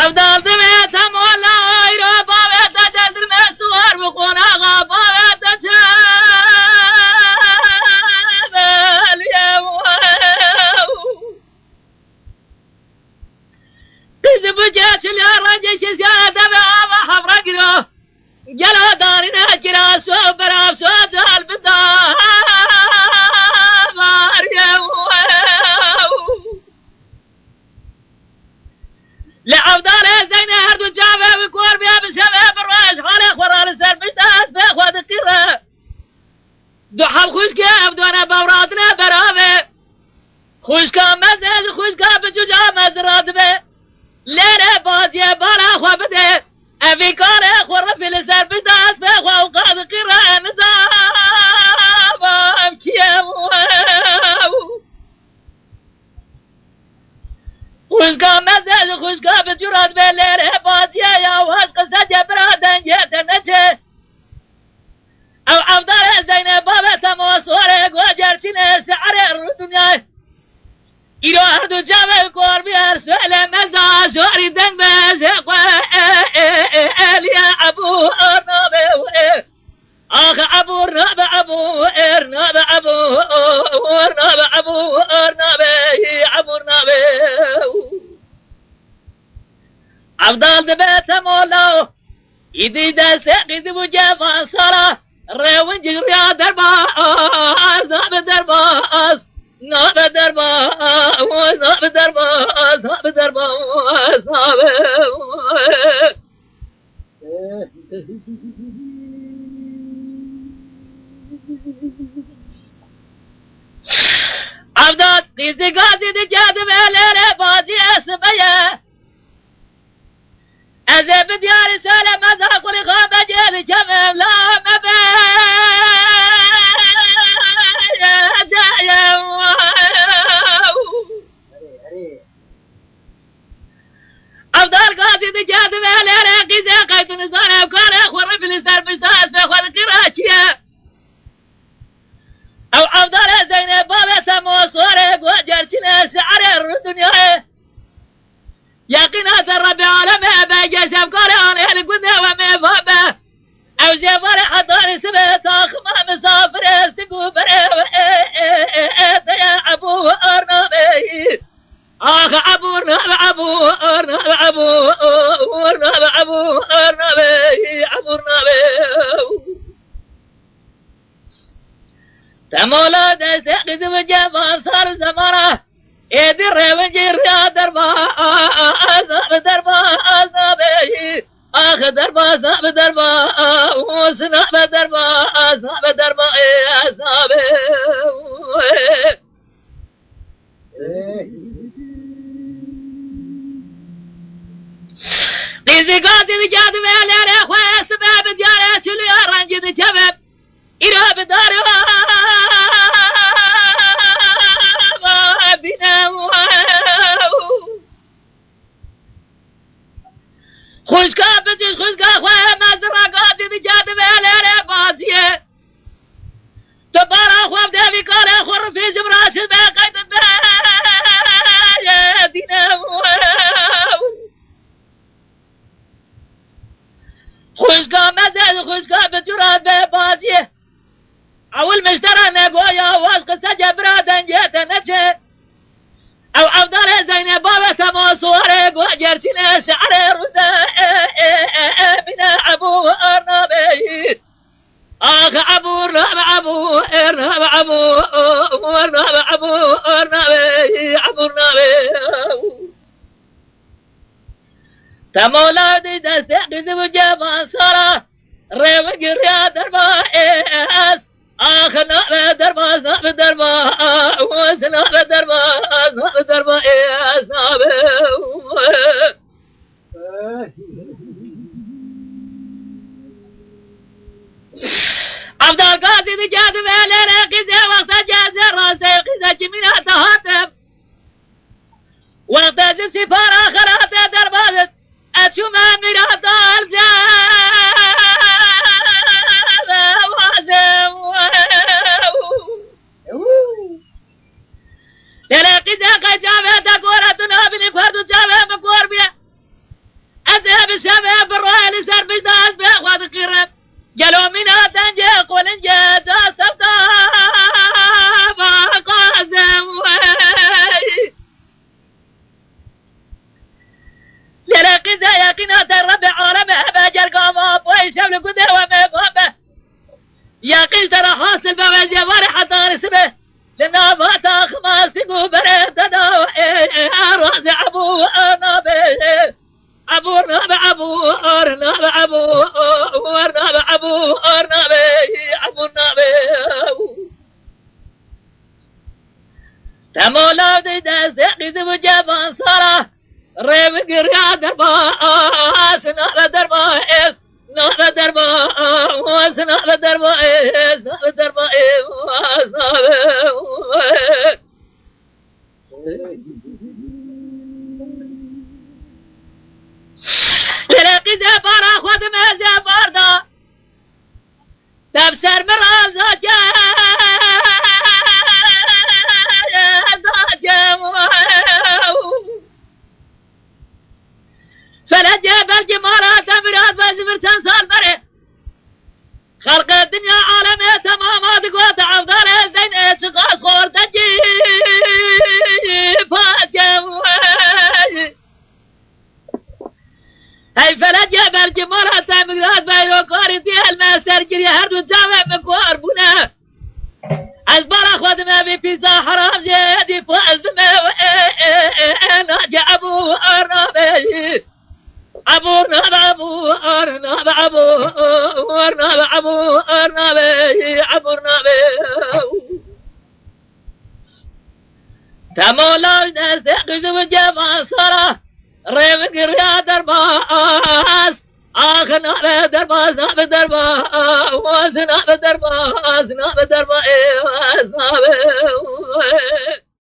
عبدال دميت مولا ايرو بابت جدر مسوار بقون آغا بابت جبل يمو قزب جاش الارجش سيادة بابا حفرقنا جلو دارنا جلا سوبرا سوزال بدار يمو لعبدال زين هردو جابه وكور بيا بشبه بالراش خالي خوران السر بشتاس بيخواد القرة دوحب خوشكا عبدونا بورادنا برابه خوشكا مزنز خوشكا بجوجا مزراد به ليلة بازيه بالا خوابده افي كاره خور في السر بشتاس بيخوا وقاد القرة نظام كيامو خوشگا مزد خوشگا به جرات به لره بازیه یا وشق سجه برادن جهت نچه او عبدال زین بابت موسوره گوجرچینه شعر رو دنیا ایرو هر دو جمع کور بیار سوال مزدا شوری دنگ بشق و الیا ابو ارنابه آخ ابو ارنابه ابو ارنابه ابو ارنابه ابو ارنابه ابو ارنابه عبدال دبيت مولا يدي دستقيد بجافا صلاة ريوين جريا درباس ناب درباس ناب درباس ناب درباس ناب درباس ناب عبدال قيزي قاسي دي جاد بليلة بازي اسمية أزب ديار سالم أزاق ولغام أجيب جمم لا مبين جايم عبدال قاسي دجاد بهليلة قيزي قيد نزانة وكان أخور في السر بشتاس بأخوة القراشية أو عبدال زينب بابا سمو صورك وجرشنا شعر الدنيا يقينات الرب عالمه بيجي شفقاري عن اهل القدنة ومي فابه او شفاري حضاري سبت اخما مسافر سقو بري يا ابو ارنبي اخ ابو ارنب ابو ارنب ابو ارنب ابو ارنبي ابو ارنبي تمولا دستقز وجفان صار زمانه ايدي الريوانجير يا درباس درباس نابي اخ درباس ناب درباس ناب درباس ناب درباس نابي قيزي قاسي بجاد بيالي اخوة سباب ديالي شلو يا رنجد جبب إلى بداري خوشکا بچش خوشکا خواه مزرا قادی بجاد بهلره بازیه تو بارا خواب دوی کاره خور فی جبراش به قید به دینه خوشکا مزد خوشکا بجرات به بازیه اول مشترى نقويا واشق سجبرا دنجيت نجي او عبدال زين بابا تمو صورك وجرتنا شعر ردا من ابو ارنبي اخ ابو ارنب ابو ارنب ابو ارنب ابو ارنبي ابو ارنبي تمولا دي دستقز وجفان صلاة ريوك ريا درباس آخ ناب درباس ناب درباس ناب درباس ناب درباس ناب عبدال قاسي بجاد بهليلة قزي وقت جاز راسي قزي جميلة تهاتم وقت جاز سفارة خلات درباس أتشوما ميرات تلاقي ذاك جابه تقورة نابل فرد جابه مقور بيه قالوا من دنجي قول جاء سبتا قاسم للقي يا قنات الربع عالمه باجر قام بوي شبل قدر وما قام يا قيش ترى حاصل بوجه ورح طارسبه للنابات خماس قبرت راس ابو نابه ابو نابه ابو نابه ابو نابه ابو نابه ابو نابه تمولا دي دستقي زوجة صلاة ريب قريا درباس نال درباس نال درباس نال درباس نال درباس للاقي زبارة خود ما زبارنا تبسر مرال زوجة فلا جبل جمالات امرات بزمر تنصال بره خلق الدنيا عالمية تمامات قوات عفضال الزين اشخاص خور تجي فاتم هاي فلا جبل جمالات امرات بيرو قاري فيها المسار جري هردو جامع مكوار بنا أزبر أخوات ما في بيسا حرام جيدي فاز بما ناجي أبو أرنابي أبو أرنابي أرنابي أبو أرنابي أبو أرنابي أبو أرنابي تمولا نستيقظ وجمع صلاة ريم قريا درباس آخر نابي درباس نابي درباس نابي درباس نابي درباس